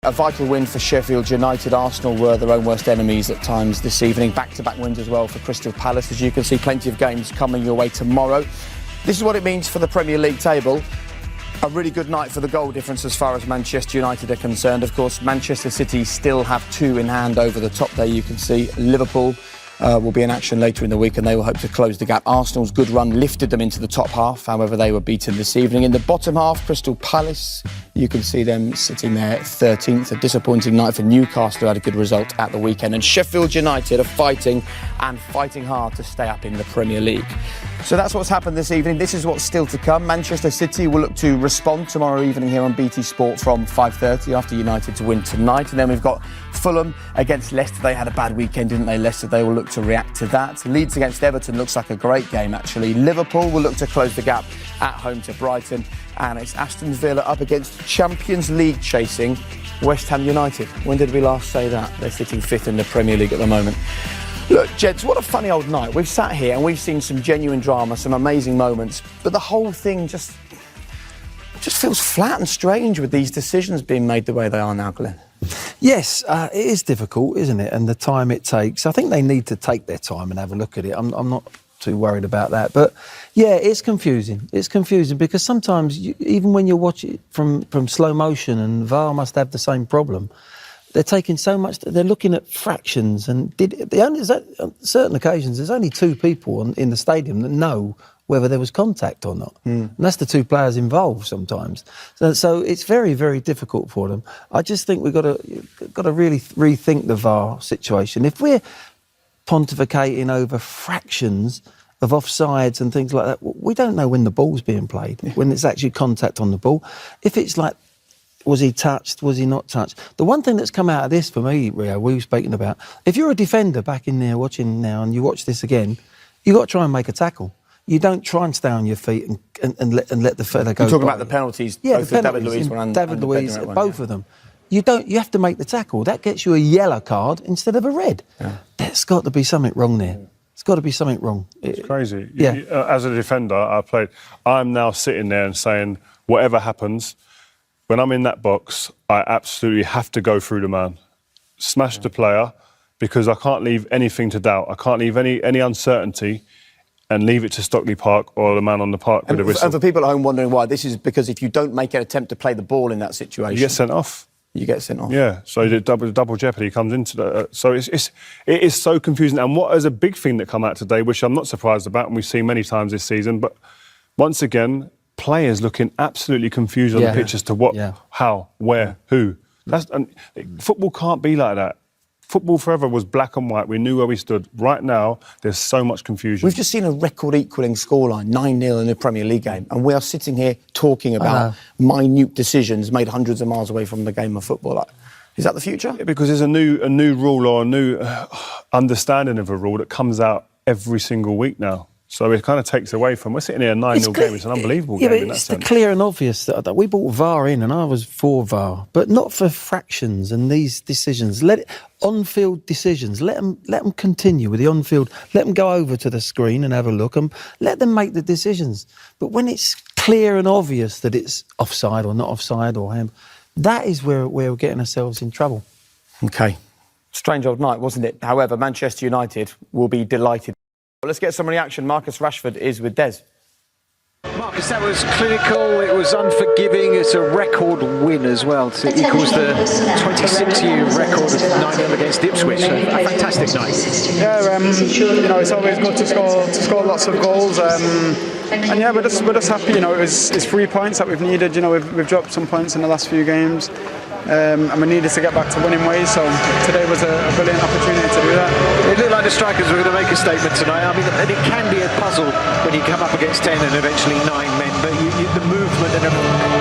A vital win for Sheffield United. Arsenal were their own worst enemies at times this evening. Back-to-back wins as well for Crystal Palace. As you can see, plenty of games coming your way tomorrow. This is what it means for the Premier League table. A really good night for the goal difference as far as Manchester United are concerned. Of course, Manchester City still have two in hand over the top there, you can see. Liverpool will be in action later in the week and they will hope to close the gap. Arsenal's good run lifted them into the top half, however they were beaten this evening. In the bottom half, Crystal Palace, you can see them sitting there 13th. A disappointing night for Newcastle, who had a good result at the weekend. And Sheffield United are fighting hard to stay up in the Premier League. So that's what's happened this evening. This is what's still to come. Manchester City will look to respond tomorrow evening here on BT Sport from 5:30 after United to win tonight. And then we've got Fulham against Leicester. They had a bad weekend, didn't they, Leicester? They will look to react to that. Leeds against Everton looks like a great game, actually. Liverpool will look to close the gap at home to Brighton. And it's Aston Villa up against Champions League chasing West Ham United. When did we last say that? They're sitting fifth in the Premier League at the moment. Look, gents, what a funny old night. We've sat here and we've seen some genuine drama, some amazing moments, but the whole thing just feels flat and strange with these decisions being made the way they are now, Glenn. Yes, it is difficult, isn't it? And the time it takes. I think they need to take their time and have a look at it. I'm not too worried about that. But yeah, it's confusing. It's confusing because sometimes, even when you watch it from slow motion, and VAR must have the same problem, they're taking so much, they're looking at fractions, and on certain occasions, there's only two people in the stadium that know whether there was contact or not. And that's the two players involved sometimes. So it's very, very difficult for them. I just think we've got to really rethink the VAR situation. If we're pontificating over fractions of offsides and things like that, we don't know when the ball's being played, when it's actually contact on the ball. If it's like, was he touched? Was he not touched? The one thing that's come out of this for me, Rio, we were speaking about, if you're a defender back in there watching now and you watch this again, you've got to try and make a tackle. You don't try and stay on your feet and let the fella go. You're talking about the penalties, yeah, both the David Luiz one and David Luiz, one, both of them. You have to make the tackle. That gets you a yellow card instead of a red. Yeah. There's got to be something wrong there. It's got to be something wrong. It's crazy. Yeah. As a defender, I'm now sitting there and saying, whatever happens, when I'm in that box, I absolutely have to go through the man, smash the player, because I can't leave anything to doubt. I can't leave any uncertainty and leave it to Stockley Park or the man on the park with a whistle. And for people at home wondering why, this is because if you don't make an attempt to play the ball in that situation, you get sent off. You get sent off. Yeah, so the double jeopardy comes into that. So it is so confusing. And what is a big thing that come out today, which I'm not surprised about, and we've seen many times this season, but once again, players looking absolutely confused on the pitch as to what, how, where, who. Football can't be like that. Football forever was black and white. We knew where we stood. Right now, there's so much confusion. We've just seen a record-equaling scoreline, 9-0 in a Premier League game, and we are sitting here talking about minute decisions made hundreds of miles away from the game of football. Is that the future? Yeah, because there's a new rule or a new understanding of a rule that comes out every single week now. So it kind of takes away from... We're sitting here a 9-0 game. It's an unbelievable game in that sense. It's clear and obvious that we brought VAR in, and I was for VAR, but not for fractions and these decisions. On-field decisions, let them continue with the on-field. Let them go over to the screen and have a look, and let them make the decisions. But when it's clear and obvious that it's offside or not offside or him, that is where we're getting ourselves in trouble. OK. Strange old night, wasn't it? However, Manchester United will be delighted. Let's get some reaction. Marcus Rashford is with Des. Marcus, that was clinical, it was unforgiving, it's a record win as well. It equals the 26-year record of 9-0 against Ipswich, so a fantastic night. Yeah, it's always good to score lots of goals. And yeah, we're just happy, it's 3 points that we've needed. We've dropped some points in the last few games. And we needed to get back to winning ways, so today was a brilliant opportunity to do that. It looked like the strikers were going to make a statement tonight. I mean, and it can be a puzzle when you come up against 10 and eventually 9 men, but the movement and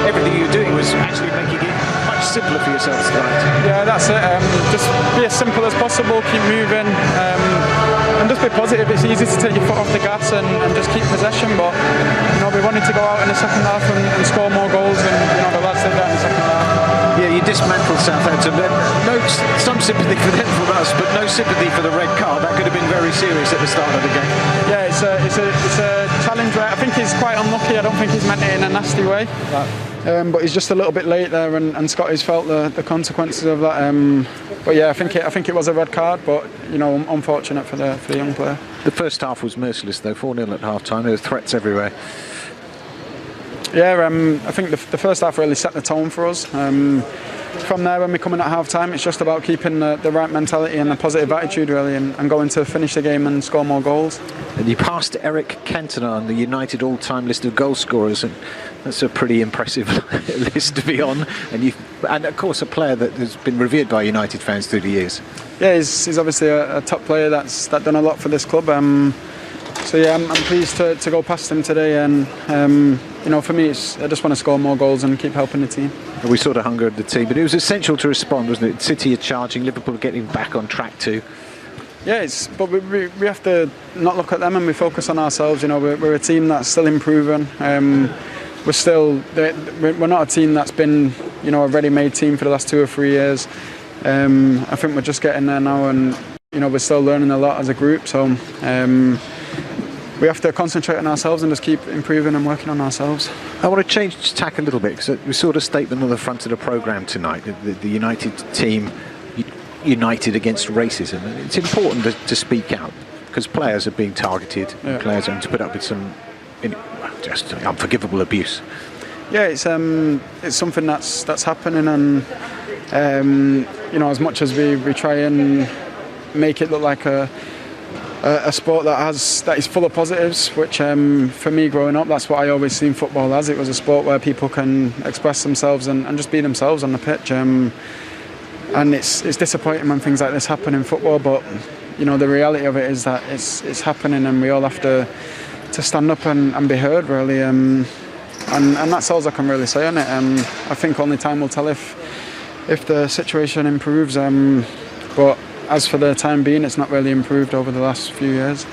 everything you're doing was actually making it much simpler for yourselves tonight. Yeah, that's it. Just be as simple as possible, keep moving, and just be positive. It's easy to take your foot off the gas and just keep possession, but we wanted to go out in the second half and score more goals, and the lads did that in the second half. Yeah, you dismantled Southampton. Some sympathy for them from us, but no sympathy for the red card. That could have been very serious at the start of the game. Yeah, it's a challenge. I think he's quite unlucky. I don't think he's meant it in a nasty way. but he's just a little bit late there, and Scotty's felt the consequences of that. But yeah, I think it was a red card, but you know, unfortunate for the young player. The first half was merciless though, 4-0 at half-time. There were threats everywhere. Yeah, I think the first half really set the tone for us. From there, when we come in at half-time, it's just about keeping the right mentality and a positive attitude, really, and going to finish the game and score more goals. And you passed Eric Cantona on the United all-time list of goal scorers, and that's a pretty impressive list to be on. And of course, a player that has been revered by United fans through the years. Yeah, he's obviously a top player that's done a lot for this club. So yeah, I'm pleased to go past him today, and you know, for me, I just want to score more goals and keep helping the team. We sort of hungered the team, but it was essential to respond, wasn't it? City are charging, Liverpool are getting back on track too. Yeah, but we have to not look at them and we focus on ourselves. You know, we're a team that's still improving. We're not a team that's been, you know, a ready-made team for the last 2 or 3 years. I think we're just getting there now, and you know, we're still learning a lot as a group. So we have to concentrate on ourselves and just keep improving and working on ourselves. I want to change tack a little bit, because we saw a statement on the front of the programme tonight, the United team united against racism. And it's important to speak out, because players are being targeted, yeah. Players are having to put up with some just unforgivable abuse. Yeah, it's something that's happening, and you know, as much as we try and make it look like a sport that is full of positives, which for me growing up, that's what I always seen football as. It was a sport where people can express themselves and just be themselves on the pitch. And it's disappointing when things like this happen in football, but you know, the reality of it is that it's happening, and we all have to stand up and be heard, really. And that's all I can really say on it. I think only time will tell if the situation improves. But as for the time being, it's not really improved over the last few years.